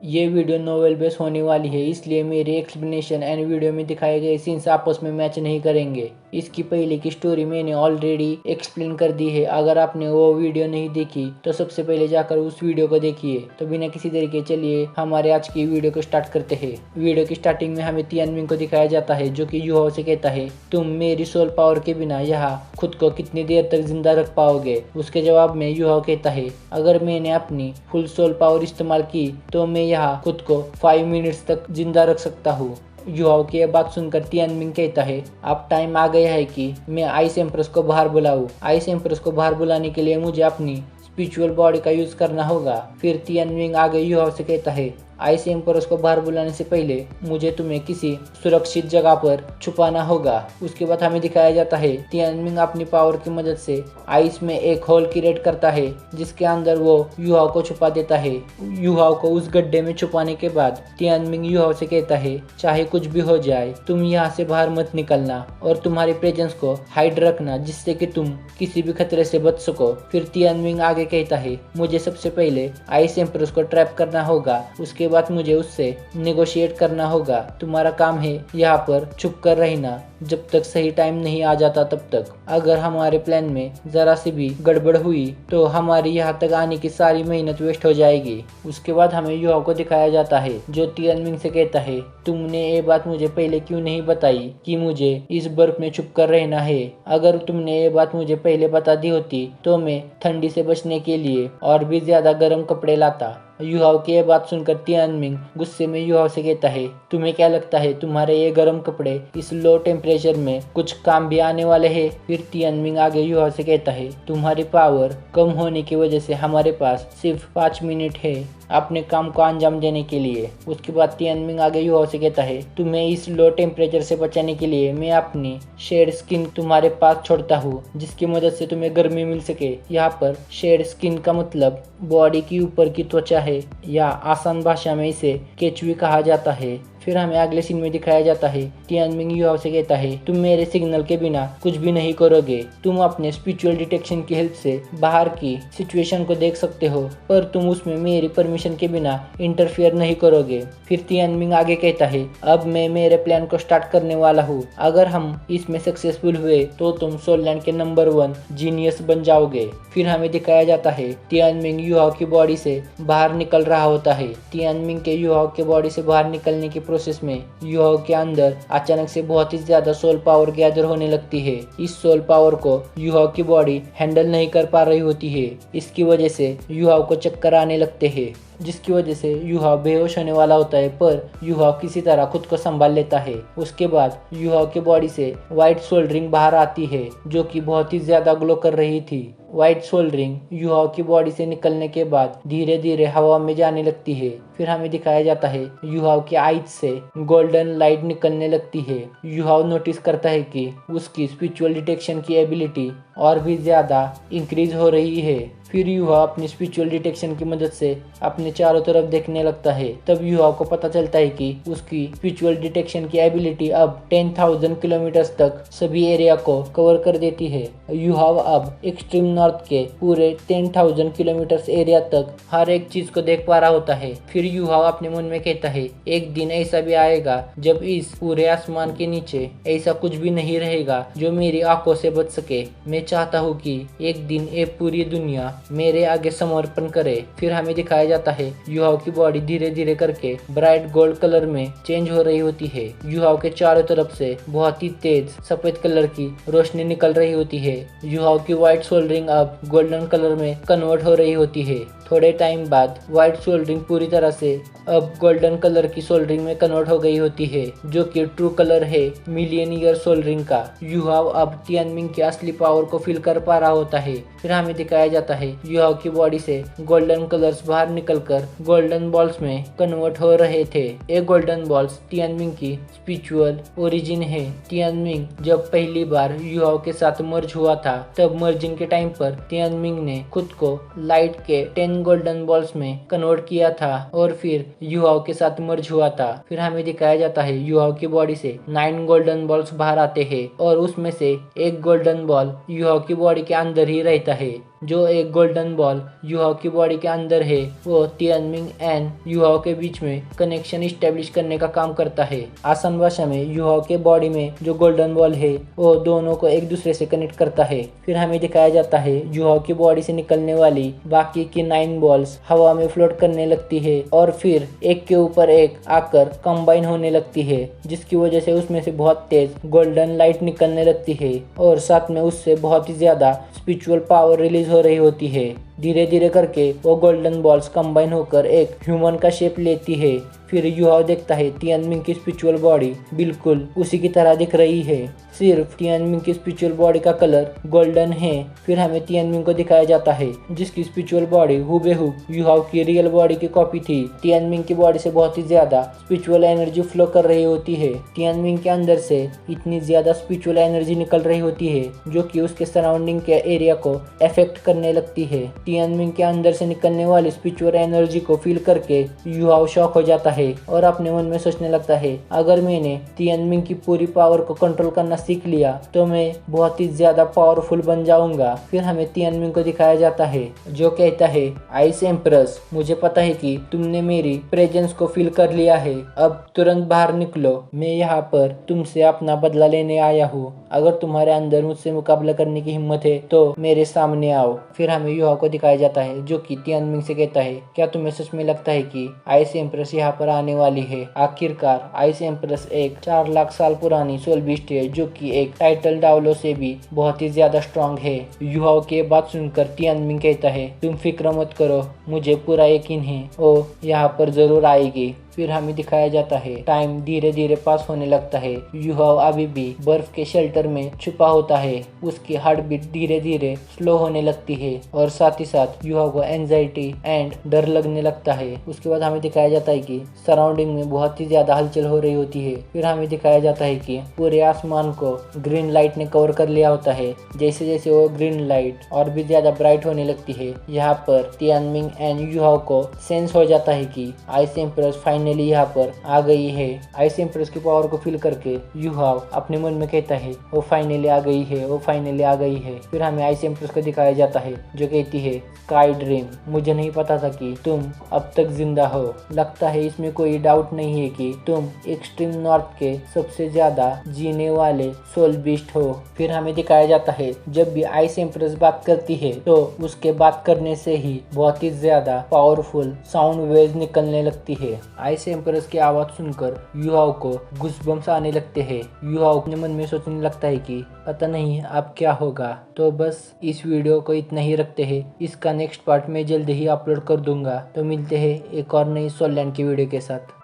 ये video novel base होने वाली है, इसलिए मेरी एक्सप्लेनेशन एंड वीडियो में दिखाए गए सीन्स आपस में मैच नहीं करेंगे। इसकी पहले की स्टोरी मैंने ऑलरेडी एक्सप्लेन कर दी है। अगर आपने वो वीडियो नहीं देखी तो सबसे पहले जाकर उस वीडियो को देखिए। तो बिना किसी देरी के चलिए हमारे आज की वीडियो को स्टार्ट करते हैं। वीडियो की स्टार्टिंग में हमें तियानमिंग को दिखाया जाता है, जो कि युहाओ से कहता है, तुम मेरी सोल पावर के बिना यहाँ खुद को कितनी देर तक जिंदा रख पाओगे। उसके जवाब में युहाओ कहता है, अगर मैंने अपनी फुल सोल पावर इस्तेमाल की तो मैं यहाँ खुद को 5 मिनट्स तक जिंदा रख सकता हूँ। युहाओ की यह बात सुनकर तियानमिंग कहता है, अब टाइम आ गया है कि मैं आइस एम्प्रेस को बाहर बुलाऊं। आइस एम्प्रेस को बाहर बुलाने के लिए मुझे अपनी स्पिरिचुअल बॉडी का यूज करना होगा। फिर तियानमिंग आगे युहाओ से कहता है, आइस एम्परस को बाहर बुलाने से पहले मुझे तुम्हें किसी सुरक्षित जगह पर छुपाना होगा। उसके बाद हमें दिखाया जाता है तियानमिंग अपनी पावर की मदद से आइस में एक होल क्रिएट करता है, जिसके अंदर वो युहाओ को छुपा देता है। युहाओ को उस गड्ढे में छुपाने के बाद तियानमिंग युहाओ से कहता है, चाहे कुछ भी हो जाए तुम यहाँ से बाहर मत निकलना और तुम्हारी प्रेजेंस को हाइड रखना, जिससे कि तुम किसी भी खतरे से बच सको। फिर तियानमिंग आगे कहता है, मुझे सबसे पहले आइस एम्प्रेस को ट्रैप करना होगा, उसके बाद मुझे उससे नेगोशिएट करना होगा। तुम्हारा काम है यहाँ पर छुप कर रहना जब तक सही टाइम नहीं आ जाता तब तक। अगर हमारे प्लान में जरा सी भी गड़बड़ हुई तो हमारी यहाँ तक आने की सारी मेहनत वेस्ट हो जाएगी। उसके बाद हमें युहाओ को दिखाया जाता है, जो तियानमिंग से कहता है, तुमने ये बात मुझे पहले क्यों नहीं बताई कि मुझे इस बर्फ में छुप कर रहना है। अगर तुमने ये बात मुझे पहले बता दी होती तो मैं ठंडी से बचने के लिए और भी ज्यादा गर्म कपड़े लाता। युहाओ की यह बात सुनकर तियानमिंग गुस्से में युहाओ से कहता है, तुम्हें क्या लगता है तुम्हारे ये गर्म कपड़े इस लो टेम्परेचर में कुछ काम भी आने वाले हैं। फिर तियानमिंग आगे युहाओ से कहता है, तुम्हारी पावर कम होने की वजह से हमारे पास सिर्फ 5 मिनट है अपने काम को अंजाम देने के लिए। उसके बाद तियानमिंग आगे युहाओ से कहता है, तुम्हें इस लो टेम्परेचर से बचाने के लिए मैं अपनी शेड स्किन तुम्हारे पास छोड़ता हूँ, जिसकी मदद से तुम्हें गर्मी मिल सके। यहाँ पर शेड स्किन का मतलब बॉडी की ऊपर की त्वचा है, या आसान भाषा में इसे केचुई कहा जाता है। फिर हमें अगले सीन में दिखाया जाता है, तियानमिंग युहाओ से कहता है, तुम मेरे सिग्नल के बिना कुछ भी नहीं करोगे। तुम अपने स्पिरिचुअल डिटेक्शन की हेल्प से बाहर की सिचुएशन को देख सकते हो, पर तुम उसमें मेरी परमिशन के बिना इंटरफियर नहीं करोगे। फिर तियानमिंग आगे कहता है, अब मैं मेरे प्लान को स्टार्ट करने वाला हूँ। अगर हम इसमें सक्सेसफुल हुए तो तुम सोललैंड के नंबर 1 जीनियस बन जाओगे। फिर हमें दिखाया जाता है तियानमिंग युहाओ की बॉडी से बाहर निकल रहा होता है। तियानमिंग के युहाओ के बॉडी से बाहर निकलने की प्रोसेस में युहाओ के अंदर अचानक से बहुत ही ज्यादा सोल पावर गैदर होने लगती है। इस सोल पावर को युहाओ की बॉडी हैंडल नहीं कर पा रही होती है। इसकी वजह से युहाओ को चक्कर आने लगते हैं, जिसकी वजह से युहाओ बेहोश होने वाला होता है, पर युहाओ किसी तरह खुद को संभाल लेता है। उसके बाद युहाओ की बॉडी से व्हाइट सोल रिंग बाहर आती है, जो कि बहुत ही ज्यादा ग्लो कर रही थी। व्हाइट सोल रिंग युहाओ की बॉडी से निकलने के बाद धीरे धीरे हवा में जाने लगती है। फिर हमें दिखाया जाता है युहाओ की आईज से गोल्डन लाइट निकलने लगती है। युहाओ नोटिस करता है कि उसकी स्पिरिचुअल डिटेक्शन की एबिलिटी और भी ज्यादा इंक्रीज हो रही है। फिर युहाओ अपनी स्पिरिचुअल डिटेक्शन की मदद से अपने चारों तरफ देखने लगता है। तब युहाओ को पता चलता है कि उसकी स्पिरिचुअल डिटेक्शन की एबिलिटी अब 10,000 किलोमीटर तक सभी एरिया को कवर कर देती है। युहाओ अब एक्सट्रीम नॉर्थ के पूरे 10,000 किलोमीटर एरिया तक हर एक चीज को देख पा रहा होता है। फिर युहाओ अपने मन में कहता है, एक दिन ऐसा भी आएगा जब इस पूरे आसमान के नीचे ऐसा कुछ भी नहीं रहेगा जो मेरी आंखों से बच सके। मैं चाहता हूँ कि एक दिन ये पूरी दुनिया मेरे आगे समर्पण करे। फिर हमें दिखाया जाता है युहाओ की बॉडी धीरे धीरे करके ब्राइट गोल्ड कलर में चेंज हो रही होती है। युहाओ के चारों तरफ से बहुत ही तेज सफेद कलर की रोशनी निकल रही होती है। युहाओ की व्हाइट सोल रिंग अब गोल्डन कलर में कन्वर्ट हो रही होती है। थोड़े टाइम बाद व्हाइट सोल रिंग पूरी तरह से अब गोल्डन कलर की सोल रिंग में कन्वर्ट हो गई होती है, जो कि ट्रू कलर है मिलियन ईयर सोल रिंग का। युहाओ अब तियानमिंग की असली पावर को फील कर पा रहा होता है। फिर हमें दिखाया जाता है युहाओ की बॉडी से गोल्डन कलर्स बाहर निकलकर गोल्डन बॉल्स में कन्वर्ट हो रहे थे। ये गोल्डन बॉल्स तियानमिंग की स्पिरिचुअल ओरिजिन है। तियानमिंग जब पहली बार युहाओ के साथ मर्ज हुआ था, तब मर्जिंग के टाइम पर तियानमिंग ने खुद को लाइट के 10 गोल्डन बॉल्स में कन्वर्ट किया था और फिर युहाओ के साथ मर्ज हुआ था। फिर हमें दिखाया जाता है युहाओ की बॉडी से 9 गोल्डन बॉल्स बाहर आते हैं और उसमें से एक गोल्डन बॉल युहाओ की बॉडी के अंदर ही रहता है। जो एक गोल्डन बॉल युहाओ की बॉडी के अंदर है वो तियानमिंग एंड युहाओ के बीच में कनेक्शन स्टेब्लिश करने का काम करता है। आसान भाषा में युहाओ के बॉडी में जो गोल्डन बॉल है वो दोनों को एक दूसरे से कनेक्ट करता है। फिर हमें दिखाया जाता है युहाओ की बॉडी से निकलने वाली बाकी की 9 बॉल्स हवा में फ्लोट करने लगती है और फिर एक के ऊपर एक आकर कंबाइन होने लगती है, जिसकी वजह से उसमें से बहुत तेज गोल्डन लाइट निकलने लगती है और साथ में उससे बहुत ही ज्यादा स्पिरिचुअल पावर रिलीज हो रही होती है। धीरे धीरे करके वो गोल्डन बॉल्स कंबाइन होकर एक ह्यूमन का शेप लेती है। फिर युहाओ देखता है तियानमिंग की स्पिरिचुअल बॉडी बिल्कुल उसी की तरह दिख रही है, सिर्फ तियानमिंग की स्पिरिचुअल बॉडी का कलर गोल्डन है। फिर हमें तियानमिंग को दिखाया जाता है जिसकी स्पिरिचुअल बॉडी हुबेहूब युहाओ की रियल बॉडी की कॉपी थी। तियानमिंग की बॉडी से बहुत ही ज्यादा स्पिरिचुअल एनर्जी फ्लो कर रही होती है। तियानमिंग के अंदर से इतनी ज्यादा स्पिरिचुअल एनर्जी निकल रही होती है जो कि उसके सराउंडिंग के एरिया को अफेक्ट करने लगती है। तियानमिंग के अंदर से निकलने वाली स्पिरिचुअल एनर्जी को फील करके युहाओ शॉक हो जाता है और अपने मन में सोचने लगता है अगर मैंने तियानमिंग की पूरी पावर को कंट्रोल करना सीख लिया तो मैं बहुत ही ज्यादा पावरफुल बन जाऊंगा। फिर हमें तियानमिंग को दिखाया जाता है जो कहता है आइस एम्प्रेस, मुझे पता है कि तुमने मेरी प्रेजेंस को फील कर लिया है, अब तुरंत बाहर निकलो। मैं यहाँ पर तुमसे अपना बदला लेने आया हूँ। अगर तुम्हारे अंदर मुझसे मुकाबला करने की हिम्मत है तो मेरे सामने आओ। फिर हमें युहाओ को दिखाया जाता है जो कि तियानमिंग से कहता है क्या तुम्हें सच में लगता है कि आइस एम्प्रेस यहाँ पर आने वाली है? आखिरकार आइस एम्प्रेस एक 4 लाख साल पुरानी सोल बीस्ट है जो कि एक टाइटल डावलो से भी बहुत ही ज्यादा स्ट्रॉन्ग है। युहाओ की बात सुनकर तियानमिंग कहता है तुम फिक्र मत करो, मुझे पूरा यकीन है वो यहाँ पर जरूर आएगी। फिर हमें दिखाया जाता है टाइम धीरे धीरे पास होने लगता है। युहाओ अभी भी बर्फ के शेल्टर में छुपा होता है। उसकी हार्ट बीट धीरे धीरे स्लो होने लगती है और साथ ही साथ युहाओ को एंजाइटी एंड डर लगने लगता है। उसके बाद हमें दिखाया जाता है कि सराउंडिंग में बहुत ही ज्यादा हलचल हो रही होती है। फिर हमें दिखाया जाता है कि पूरे आसमान को ग्रीन लाइट ने कवर कर लिया होता है। जैसे जैसे वो ग्रीन लाइट और भी ज्यादा ब्राइट होने लगती है, यहाँ पर तियानमिंग एंड युहाओ को सेंस हो जाता है कि आइस एम्प्रेस फाइनली यहाँ पर आ गई है। आइस एम्प्रेस की पावर को फील करके युहाओ अपने मन में कहता है वो फाइनली आ गई है, वो फाइनली आ गई है। फिर हमें आइस एम्प्रेस को दिखाया जाता है जो कहती है स्काई ड्रीम, मुझे नहीं पता था कि तुम अब तक जिंदा हो। लगता है इसमें कोई डाउट नहीं है कि तुम एक्सट्रीम नॉर्थ के सबसे ज्यादा जीने वाले सोल बीस्ट हो। फिर हमें दिखाया जाता है जब भी आइस एम्प्रेस बात करती है तो उसके बात करने से ही बहुत ही ज्यादा पावरफुल साउंड वेव्स निकलने लगती है। आइस एम्प्रेस की आवाज सुनकर युहाओ को गूज़बम्स आने लगते हैं। युहाओ अपने मन में सोचने लगता है कि पता नहीं अब क्या होगा। तो बस इस वीडियो को इतना ही रखते हैं। इसका नेक्स्ट पार्ट में जल्दी ही अपलोड कर दूंगा। तो मिलते हैं एक और नई सोल लैंड की वीडियो के साथ।